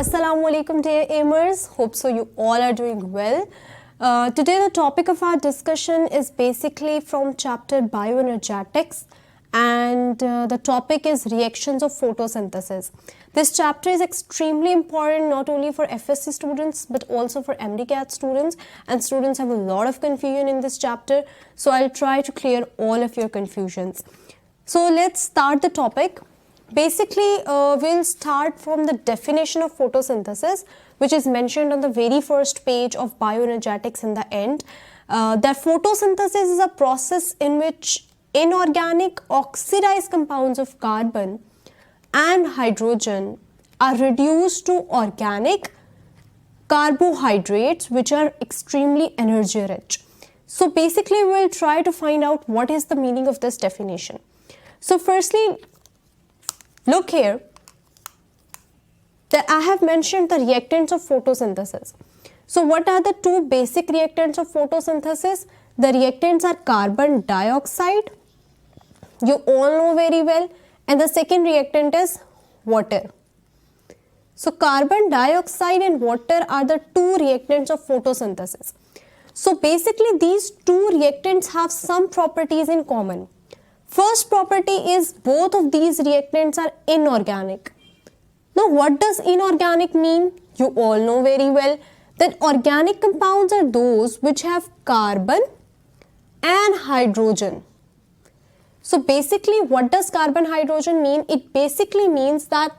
Assalamualaikum dear aimers, hope so you all are doing well. Today the topic of our discussion is basically from chapter Bioenergetics and the topic is reactions of photosynthesis. This chapter is extremely important not only for FSC students but also for Mdcat students, and students have a lot of confusion in this chapter, so I'll try to clear all of your confusions. So let's start the topic. Basically, we'll start from the definition of photosynthesis, which is mentioned on the very first page of Bioenergetics in the end. That photosynthesis is a process in which inorganic oxidized compounds of carbon and hydrogen are reduced to organic carbohydrates, which are extremely energy rich. So basically, we'll try to find out what is the meaning of this definition. So firstly, look here that I have mentioned the reactants of photosynthesis. So what are the two basic reactants of photosynthesis? The reactants are carbon dioxide, you all know very well, and the second reactant is water. So carbon dioxide and water are the two reactants of photosynthesis. So basically these two reactants have some properties in common. First property is both of these reactants are inorganic. Now what does inorganic mean? You all know very well that organic compounds are those which have carbon and hydrogen. So basically what does carbon hydrogen mean? It basically means that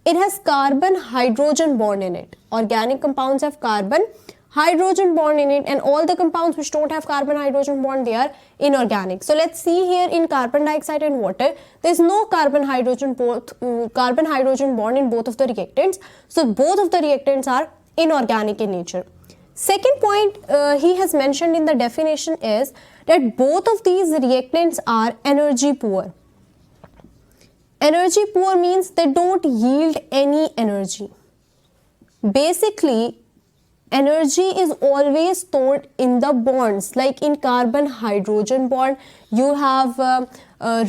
it has carbon hydrogen bond in it. Organic compounds have carbon hydrogen bond in it, and all the compounds which don't have carbon hydrogen bond, they are inorganic. So let's see here in carbon dioxide and water, there is no carbon hydrogen bond in both of the reactants. So both of the reactants are inorganic in nature. Second point he has mentioned in the definition is that both of these reactants are energy poor. Energy poor means they don't yield any energy. Basically, energy is always stored in the bonds, like in carbon hydrogen bond. You have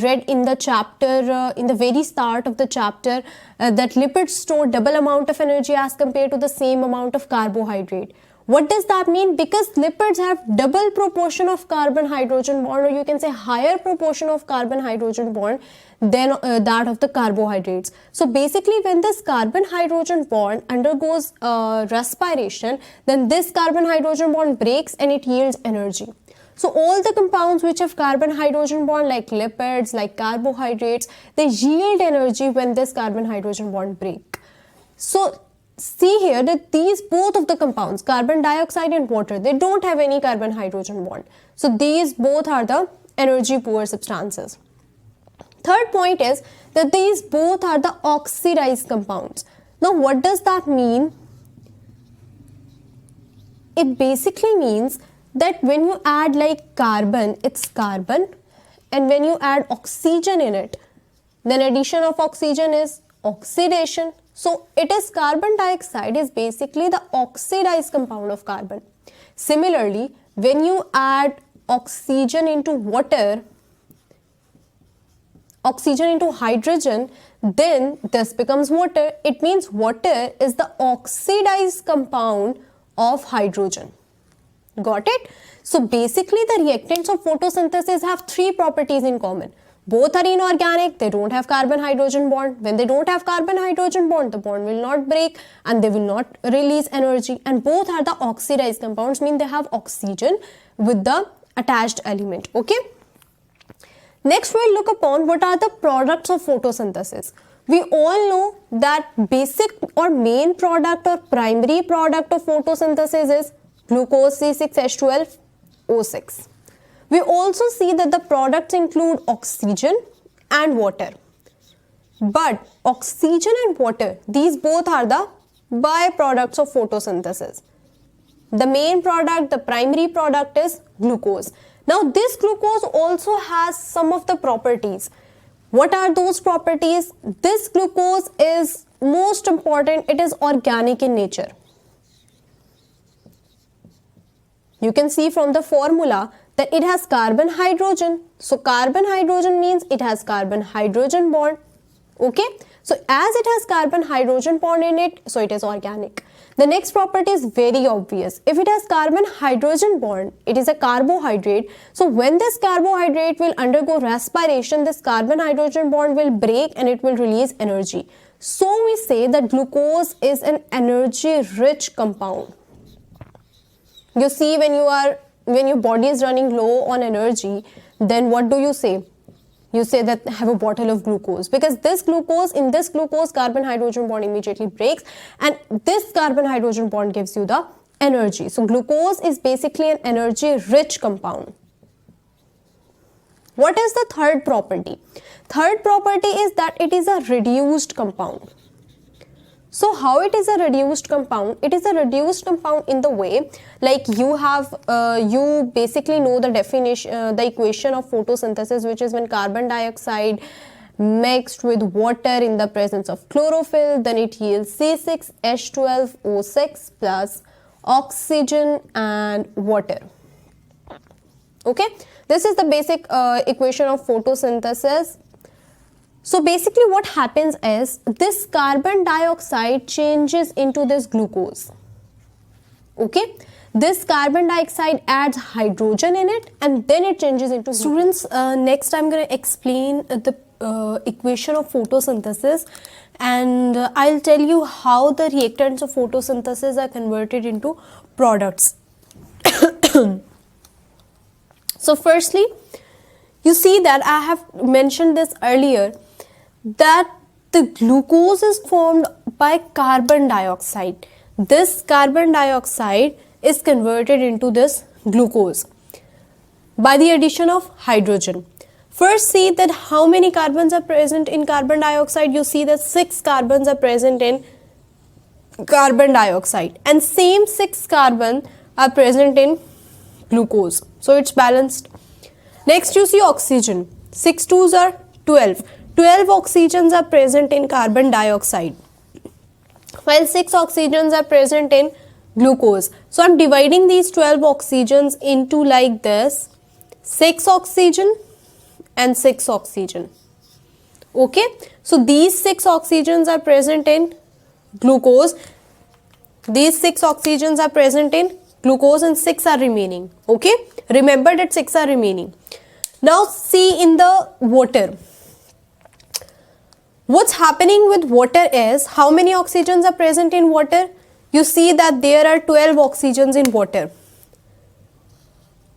read in the chapter, in the very start of the chapter, that lipids store double amount of energy as compared to the same amount of carbohydrate. What does that mean? Because lipids have double proportion of carbon hydrogen bond, or you can say higher proportion of carbon hydrogen bond than that of the carbohydrates. So basically when this carbon hydrogen bond undergoes respiration, then this carbon hydrogen bond breaks and it yields energy. So all the compounds which have carbon hydrogen bond, like lipids, like carbohydrates, they yield energy when this carbon hydrogen bond break. So see here that these both of the compounds, carbon dioxide and water, they don't have any carbon hydrogen bond. So these both are the energy poor substances. Third point is that these both are the oxidized compounds. Now what does that mean? It basically means that when you add like carbon, it's carbon, and when you add oxygen in it, then addition of oxygen is oxidation. So it is carbon dioxide is basically the oxidized compound of carbon. Similarly, when you add oxygen into water, oxygen into hydrogen, then this becomes water. It means water is the oxidized compound of hydrogen. Got it? So basically the reactants of photosynthesis have three properties in common. Both are inorganic, they don't have carbon hydrogen bond. When they don't have carbon hydrogen bond, the bond will not break and they will not release energy. And both are the oxidized compounds, mean they have oxygen with the attached element. Okay. Next we'll look upon what are the products of photosynthesis. We all know that basic or main product or primary product of photosynthesis is glucose C6H12O6. We also see that the products include oxygen and water. But oxygen and water, these both are the byproducts of photosynthesis. The main product, the primary product is glucose. Now this glucose also has some of the properties. What are those properties? This glucose is most important, it is organic in nature. You can see from the formula that it has carbon hydrogen. So carbon hydrogen means it has carbon hydrogen bond. Okay, so as it has carbon hydrogen bond in it, so it is organic. The next property is very obvious. If it has carbon hydrogen bond, it is a carbohydrate. So when this carbohydrate will undergo respiration, this carbon hydrogen bond will break and it will release energy. So we say that glucose is an energy rich compound. You see, when your body is running low on energy, then what do you say? You say that have a bottle of glucose, because in this glucose carbon hydrogen bond immediately breaks and this carbon hydrogen bond gives you the energy. So glucose is basically an energy rich compound. What is the third property? Third property is that it is a reduced compound. So how it is a reduced compound? It is a reduced compound in the way, like you basically know the definition, the equation of photosynthesis, which is when carbon dioxide mixed with water in the presence of chlorophyll, then it yields C6H12O6 plus oxygen and water. Okay, this is the basic equation of photosynthesis. So basically what happens is this carbon dioxide changes into this glucose. Okay, this carbon dioxide adds hydrogen in it and then it changes into glucose. Students, next I'm going to explain the equation of photosynthesis, and I'll tell you how the reactants of photosynthesis are converted into products. So firstly, you see that I have mentioned this earlier, that the glucose is formed by carbon dioxide. This carbon dioxide is converted into this glucose by the addition of hydrogen. First, see that how many carbons are present in carbon dioxide. You see that 6 carbons are present in carbon dioxide and same 6 carbon are present in glucose. So it's balanced. Next you see oxygen. 6 2s are 12. 12 oxygens are present in carbon dioxide, while 6 oxygens are present in glucose. So I'm dividing these 12 oxygens into like this: 6 oxygen and 6 oxygen. Okay, so these 6 oxygens are present in glucose. These 6 oxygens are present in glucose and 6 are remaining. Okay, remember that 6 are remaining. Now see in the water. What's happening with water is, how many oxygens are present in water? You see that there are 12 oxygens in water.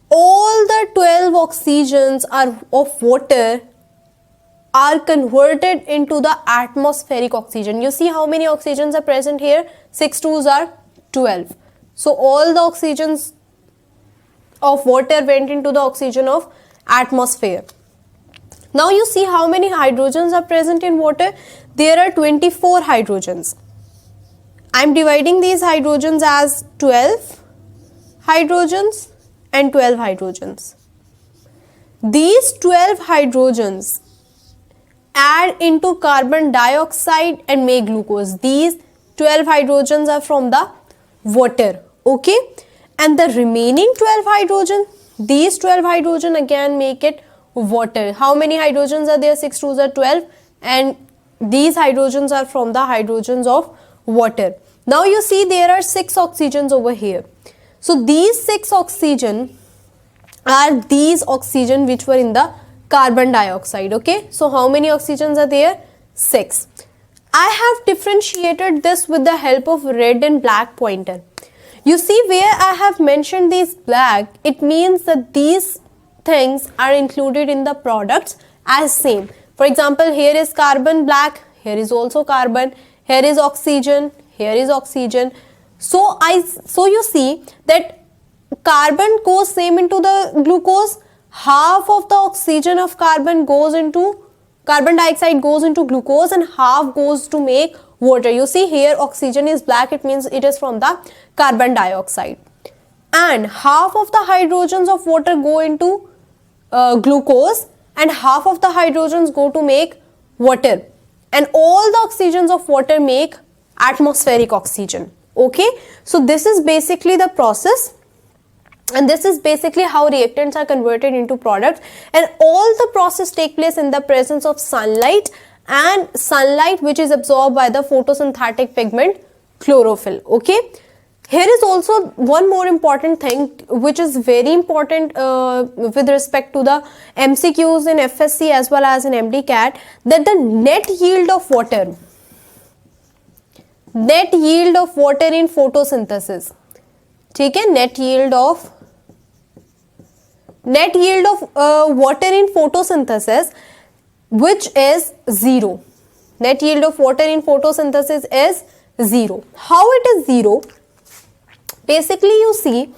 All the 12 oxygens of water are converted into the atmospheric oxygen. You see how many oxygens are present here? 6 2s are 12. So all the oxygens of water went into the oxygen of atmosphere. Now you see how many hydrogens are present in water. There are 24 hydrogens. I am dividing these hydrogens as 12 hydrogens and 12 hydrogens. These 12 hydrogens add into carbon dioxide and make glucose. These 12 hydrogens are from the water. Okay, and the remaining 12 hydrogen, these 12 hydrogen again make it water. How many hydrogens are there? 6 2s are 12, and these hydrogens are from the hydrogens of water. Now you see there are 6 oxygens over here. So these 6 oxygen are these oxygen which were in the carbon dioxide. Okay, so how many oxygens are there? 6. I have differentiated this with the help of red and black pointer. You see where I have mentioned these black, it means that these things are included in the products as same. For example, here is carbon black, here is also carbon, here is oxygen, here is oxygen. So you see that carbon goes same into the glucose, half of the oxygen of carbon dioxide goes into glucose and half goes to make water. You see here oxygen is black, it means it is from the carbon dioxide, and half of the hydrogens of water go into glucose and half of the hydrogens go to make water, and all the oxygens of water make atmospheric oxygen. Okay, so this is basically the process, and this is basically how reactants are converted into products, and all the process take place in the presence of sunlight and sunlight which is absorbed by the photosynthetic pigment chlorophyll. Okay, here is also one more important thing which is very important with respect to the MCQs in FSC as well as in Mdcat, that the net yield of water in photosynthesis, ठीक है, net yield of water in photosynthesis, which is 0. Net yield of water in photosynthesis is 0. How it is 0? Basically, you see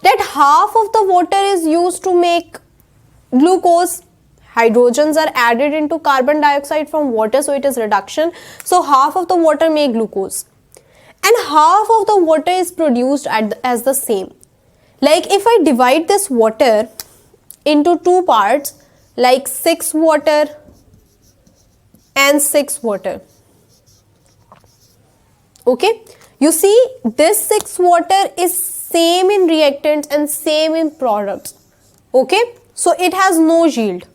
that half of the water is used to make glucose. Hydrogens are added into carbon dioxide from water, so it is reduction. So half of the water make glucose, and half of the water is produced as the same. Like if I divide this water into two parts, like 6 water and 6 water. Okay, you see this 6 water is same in reactants and same in products. Okay, so it has no yield,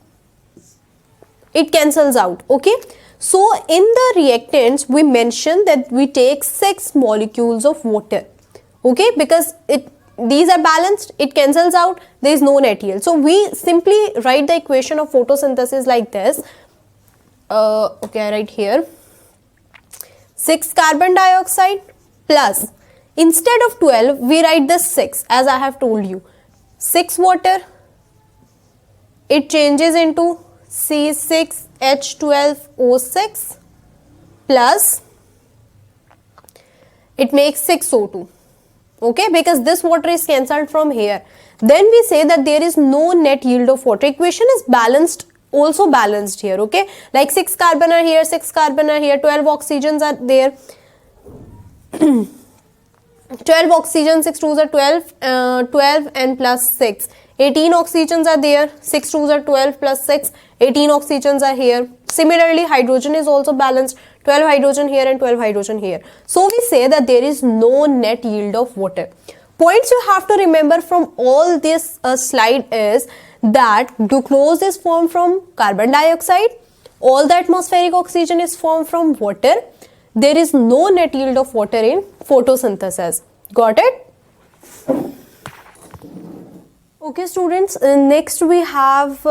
it cancels out. Okay, so in the reactants we mentioned that we take 6 molecules of water. Okay, because these are balanced, it cancels out, there is no net yield. So we simply write the equation of photosynthesis like this. Okay, I write here 6 carbon dioxide plus, instead of 12 we write this 6 as I have told you, 6 water, it changes into C6H12O6 plus it makes 6O2. Okay, because this water is cancelled from here. Then we say that there is no net yield of water. Equation is balanced, also balanced here. Okay, like 6 carbon are here, 6 carbon are here, 12 oxygens are there. 12 oxygen, 6 2s are 12, 12 and plus 6. 18 oxygens are there, 6 2s are 12 plus 6, 18 oxygens are here. Similarly, hydrogen is also balanced, 12 hydrogen here and 12 hydrogen here. So we say that there is no net yield of water. Points you have to remember from all this slide is that glucose is formed from carbon dioxide, all the atmospheric oxygen is formed from water. There is no net yield of water in photosynthesis. Got it? Okay students, next we have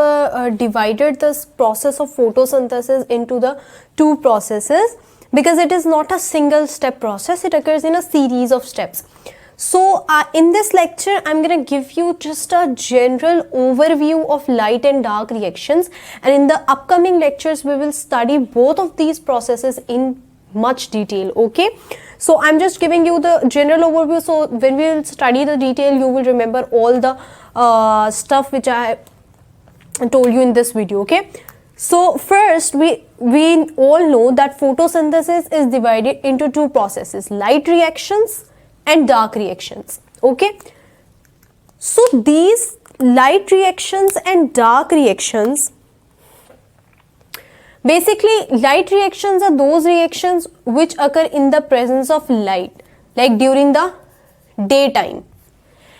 divided this process of photosynthesis into the two processes, because it is not a single step process, it occurs in a series of steps. So in this lecture I am going to give you just a general overview of light and dark reactions, and in the upcoming lectures we will study both of these processes in much detail. Okay, so I'm just giving you the general overview, so when we will study the detail you will remember all the stuff which I told you in this video. Okay, so first we all know that photosynthesis is divided into two processes, light reactions and dark reactions. Okay, so these light reactions and dark reactions, basically light reactions are those reactions which occur in the presence of light, like during the daytime,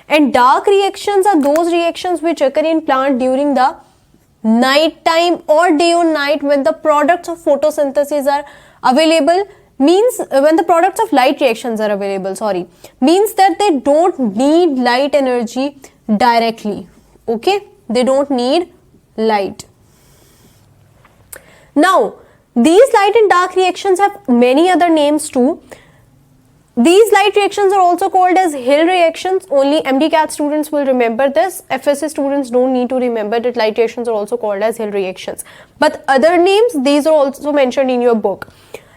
and dark reactions are those reactions which occur in plant during the night time or day or night, when the products of photosynthesis are available, means when the products of light reactions are available, sorry, means that they don't need light energy directly. Okay, they don't need light. Now these light and dark reactions have many other names too. These light reactions are also called as Hill reactions. Only Mdcat students will remember this. FSC students don't need to remember that light reactions are also called as Hill reactions. But other names, these are also mentioned in your book.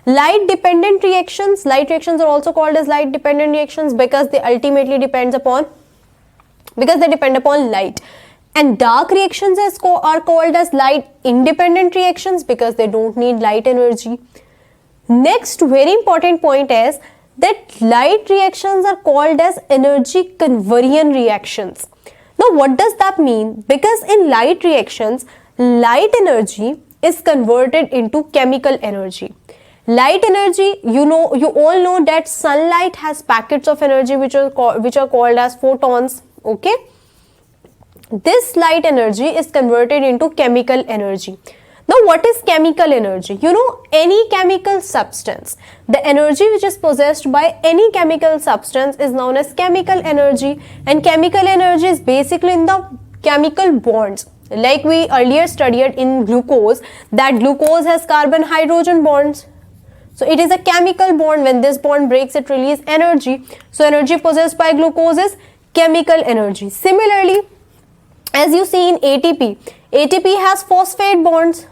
Light dependent reactions. Light reactions are also called as light dependent reactions because they ultimately depend upon light. And dark reactions are called as light independent reactions because they don't need light energy. Next very important point is that light reactions are called as energy conversion reactions. Now what does that mean? Because in light reactions, light energy is converted into chemical energy. Light energy, you all know that sunlight has packets of energy which are called as photons. Okay, this light energy is converted into chemical energy. Now, what is chemical energy? You know, any chemical substance, the energy which is possessed by any chemical substance is known as chemical energy, and chemical energy is basically in the chemical bonds. Like we earlier studied in glucose, that glucose has carbon-hydrogen bonds. So it is a chemical bond. When this bond breaks, it releases energy. So energy possessed by glucose is chemical energy. Similarly, as you see in ATP, ATP has phosphate bonds.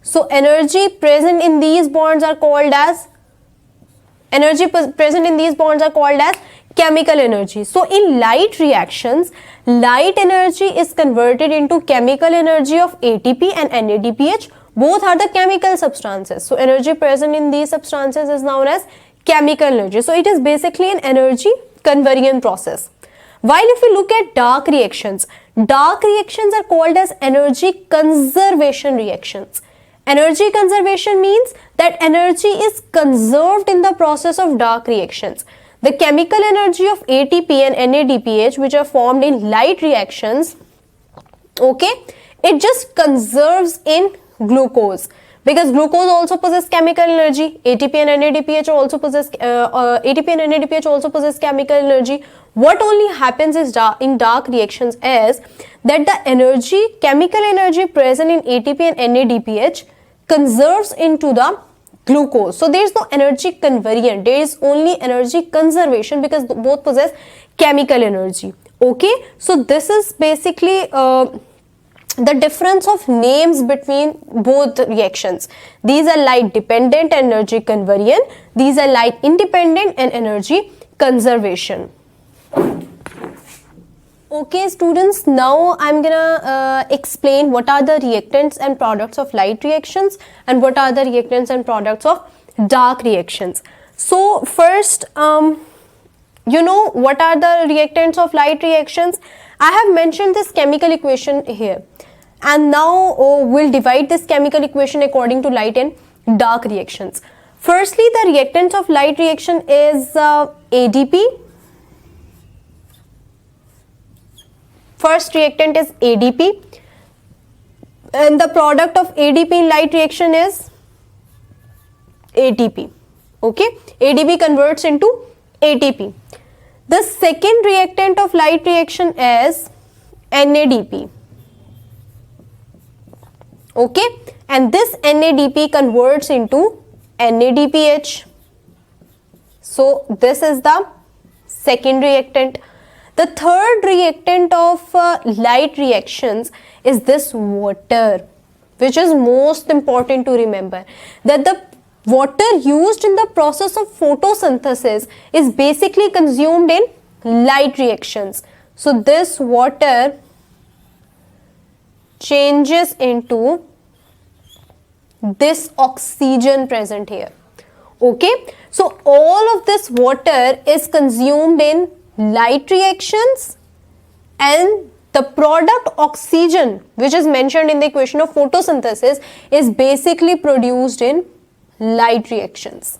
So energy present in these bonds are called as chemical energy. So in light reactions, light energy is converted into chemical energy of ATP and NADPH. Both are the chemical substances. So energy present in these substances is known as chemical energy. So it is basically an energy conversion process. While if we look at dark reactions are called as energy conservation reactions. Energy conservation means that energy is conserved in the process of dark reactions. The chemical energy of ATP and NADPH, which are formed in light reactions, okay, it just conserves in glucose, because glucose also possesses chemical energy. ATP and NADPH also possess chemical energy. What only happens is in dark reactions is that the chemical energy present in ATP and NADPH conserves into the glucose. So there is no energy conversion, there is only energy conservation, because both possess chemical energy. Okay, so this is basically the difference of names between both reactions. These are light dependent and energy conversion. These are light independent and energy conservation. Okay students, now I'm gonna explain what are the reactants and products of light reactions and what are the reactants and products of dark reactions. So first, you know what are the reactants of light reactions? I have mentioned this chemical equation here, and now we'll divide this chemical equation according to light and dark reactions. Firstly, the reactants of light reaction is ADP. First reactant is ADP, and the product of ADP in light reaction is ATP. Okay, ADP converts into ATP. The second reactant of light reaction is NADP. Okay, and this NADP converts into NADPH. So this is the second reactant. The third reactant of light reactions is this water, which is most important to remember, that the water used in the process of photosynthesis is basically consumed in light reactions. So this water changes into this oxygen present here. Okay, so all of this water is consumed in light reactions, and the product oxygen, which is mentioned in the equation of photosynthesis, is basically produced in light reactions.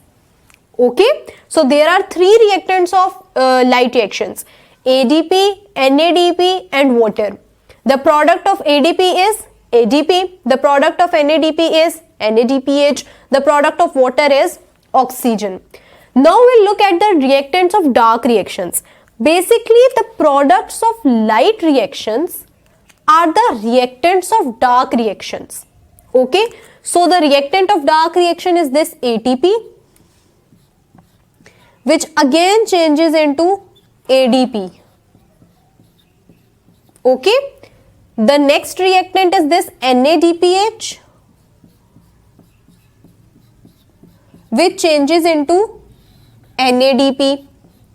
Okay, so there are three reactants of light reactions: ADP, NADP and water. The product of ADP is ADP, the product of NADP is NADPH, the product of water is oxygen. Now we'll look at the reactants of dark reactions. Basically, the products of light reactions are the reactants of dark reactions. Okay, so the reactant of dark reaction is this ATP, which again changes into ADP. Okay, the next reactant is this NADPH, which changes into NADP,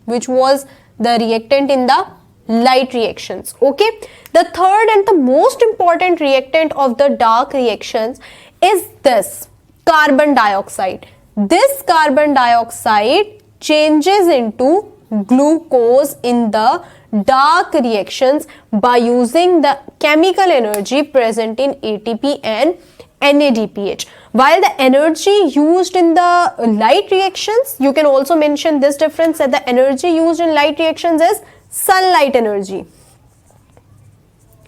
which was the reactant in the light reactions. Okay, the third and the most important reactant of the dark reactions is this carbon dioxide. This carbon dioxide changes into glucose in the dark reactions by using the chemical energy present in ATP and NADPH. While the energy used in the light reactions, you can also mention this difference, that the energy used in light reactions is sunlight energy,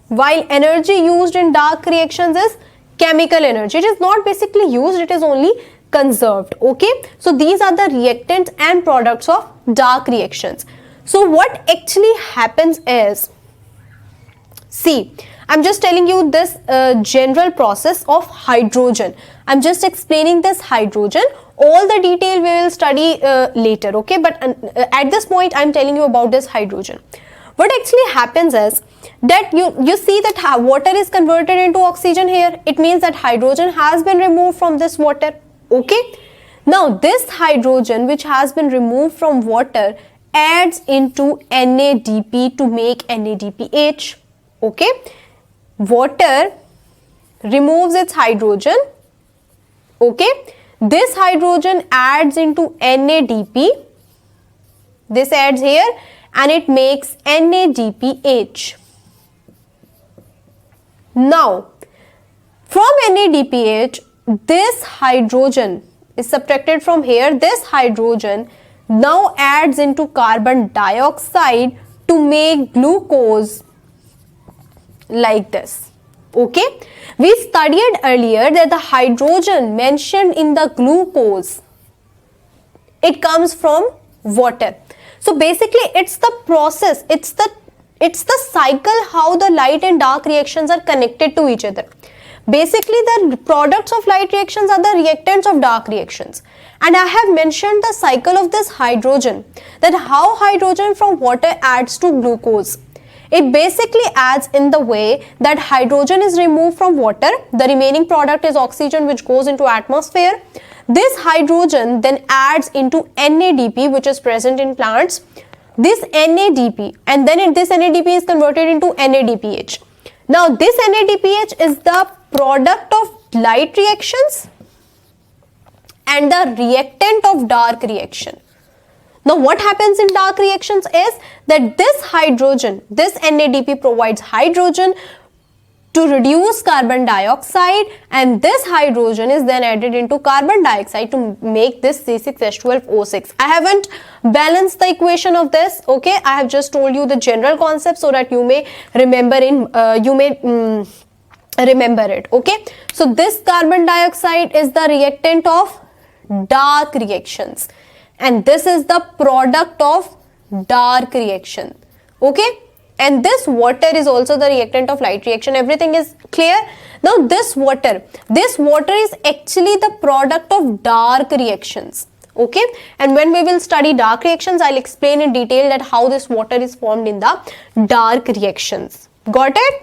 while energy used in dark reactions is chemical energy. It is not basically used, it is only conserved. Okay, so these are the reactants and products of dark reactions. So what actually happens is, see, I'm just telling you this general process of hydrogen. I'm just explaining this hydrogen. All the detail we will study later, okay? But at this point, I'm telling you about this hydrogen. What actually happens is that you see that water is converted into oxygen here. It means that hydrogen has been removed from this water, okay? Now, this hydrogen which has been removed from water adds into NADP to make NADPH, okay? Water removes its hydrogen, okay? This hydrogen adds into NADP, this adds here, and it makes NADPH. Now, from NADPH, this hydrogen is subtracted from here. This hydrogen now adds into carbon dioxide to make glucose like this. Okay, we studied earlier that the hydrogen mentioned in the glucose, it comes from water. So basically it's the process, it's the cycle how the light and dark reactions are connected to each other. Basically the products of light reactions are the reactants of dark reactions. And I have mentioned the cycle of this hydrogen, that how hydrogen from water adds to glucose. It basically adds in the way that hydrogen is removed from water, the remaining product is oxygen which goes into atmosphere. This hydrogen then adds into NADP which is present in plants, this NADP, and then this NADP is converted into NADPH. Now this NADPH is the product of light reactions and the reactant of dark reaction. Now what happens in dark reactions is that this hydrogen, this NADP provides hydrogen to reduce carbon dioxide, and this hydrogen is then added into carbon dioxide to make this C6H12O6. I haven't balanced the equation of this, okay? I have just told you the general concept so that you may remember remember it, okay? So this carbon dioxide is the reactant of dark reactions, and this is the product of dark reaction, okay? And this water is also the reactant of light reaction. Everything is clear? Now this water is actually the product of dark reactions, okay? And when we will study dark reactions, I'll explain in detail that how this water is formed in the dark reactions. Got it?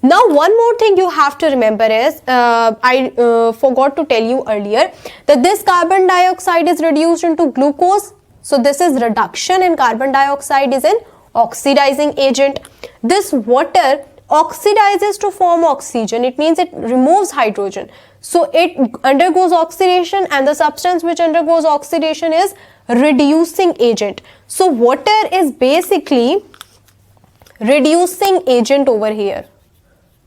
Now one more thing you have to remember is, I forgot to tell you earlier that this carbon dioxide is reduced into glucose. So this is reduction in carbon dioxide is an oxidizing agent. This water oxidizes to form oxygen. It means it removes hydrogen. So it undergoes oxidation, and the substance which undergoes oxidation is reducing agent. So water is basically reducing agent over here.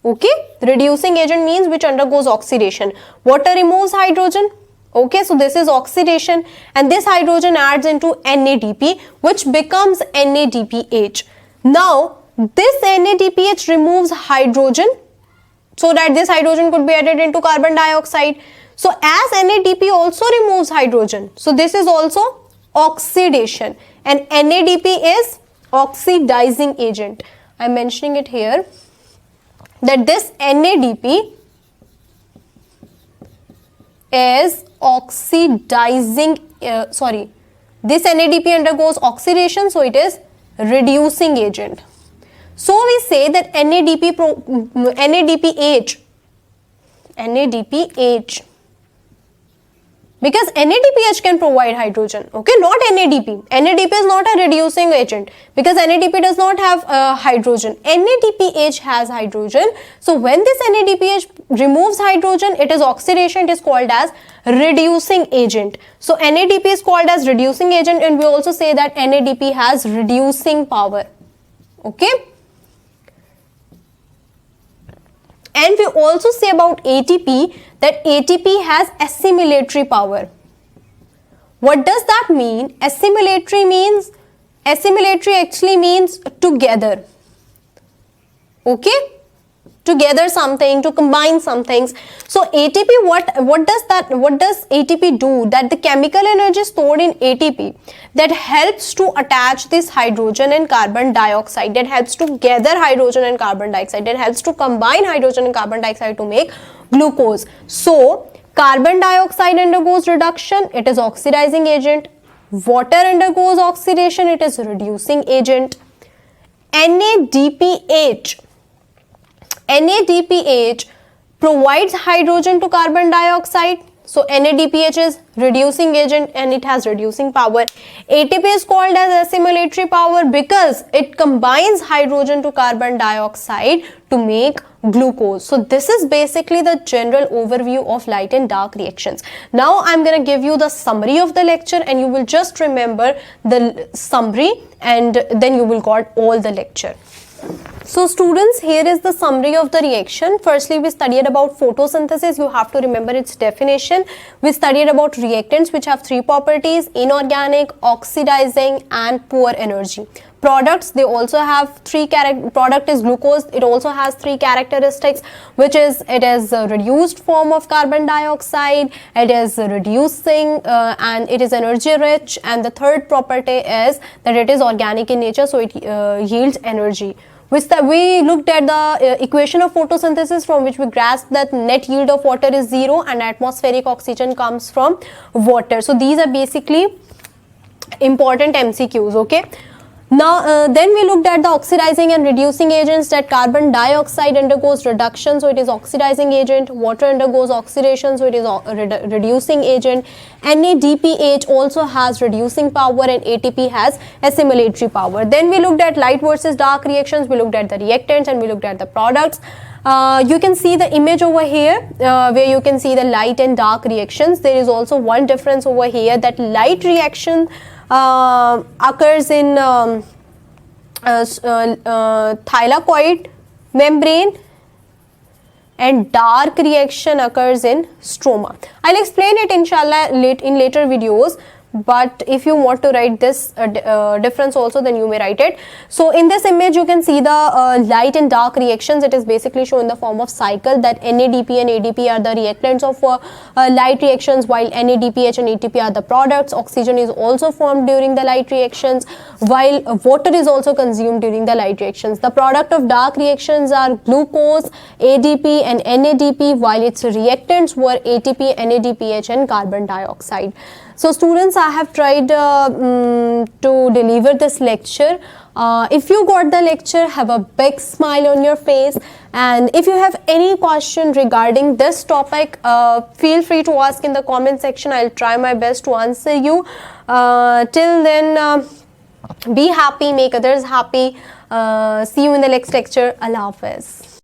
Okay, reducing agent means which undergoes oxidation. Water removes hydrogen. Okay, so this is oxidation, and this hydrogen adds into NADP which becomes NADPH. Now this NADPH removes hydrogen so that this hydrogen could be added into carbon dioxide. So as NADP also removes hydrogen, so this is also oxidation, and NADP is oxidizing agent. I am mentioning it here that this NADP is oxidizing, this NADP undergoes oxidation, so it is reducing agent. So we say that NADPH, because NADPH can provide hydrogen, okay, not NADP. NADP is not a reducing agent because NADP does not have hydrogen. NADPH has hydrogen. So when this NADPH removes hydrogen, it is oxidation, it is called as reducing agent. So NADP is called as reducing agent, and we also say that NADP has reducing power, okay. And we also say about ATP that ATP has assimilatory power. What does that mean? Assimilatory actually means together. Okay? to gather something, to combine some things. So ATP, what does ATP do? That the chemical energy stored in ATP that helps to attach this hydrogen and carbon dioxide, that helps to gather hydrogen and carbon dioxide, that helps to combine hydrogen and carbon dioxide to make glucose. So carbon dioxide undergoes reduction, it is oxidizing agent. Water undergoes oxidation, it is reducing agent. NADPH provides hydrogen to carbon dioxide. So NADPH is reducing agent and it has reducing power. ATP is called as assimilatory power because it combines hydrogen to carbon dioxide to make glucose. So this is basically the general overview of light and dark reactions. Now I'm going to give you the summary of the lecture and you will just remember the summary and then you will got all the lecture. So students, here is the summary of the reaction. Firstly, we studied about photosynthesis. You have to remember its definition. We studied about reactants which have three properties: inorganic, oxidizing and poor energy. Products, they also have three product is glucose. It also has three characteristics, which is it is a reduced form of carbon dioxide, it is reducing and it is energy rich, and the third property is that it is organic in nature, so it yields energy. We looked at the equation of photosynthesis, from which we grasped that net yield of water is 0 and atmospheric oxygen comes from water. So these are basically important MCQs, okay. Now then we looked at the oxidizing and reducing agents, that carbon dioxide undergoes reduction, so it is oxidizing agent. Water undergoes oxidation, so it is reducing agent. NADPH also has reducing power and ATP has assimilatory power. Then we looked at light versus dark reactions, we looked at the reactants and we looked at the products. You can see the image over here where you can see the light and dark reactions. There is also one difference over here, that light reaction occurs in thylakoid membrane and dark reaction occurs in stroma. I'll explain it inshallah in later videos, but if you want to write this difference also, then you may write it. So in this image you can see the light and dark reactions. It is basically shown in the form of cycle, that NADP and ADP are the reactants of light reactions, while NADPH and ATP are the products. Oxygen is also formed during the light reactions, while water is also consumed during the light reactions. The product of dark reactions are glucose, ADP and NADP, while its reactants were ATP, NADPH and carbon dioxide. So students, I have tried to deliver this lecture. If you got the lecture, have a big smile on your face, and if you have any question regarding this topic, feel free to ask in the comment section. I'll try my best to answer you. Till then, be happy, make others happy. See you in the next lecture. Allah Hafiz.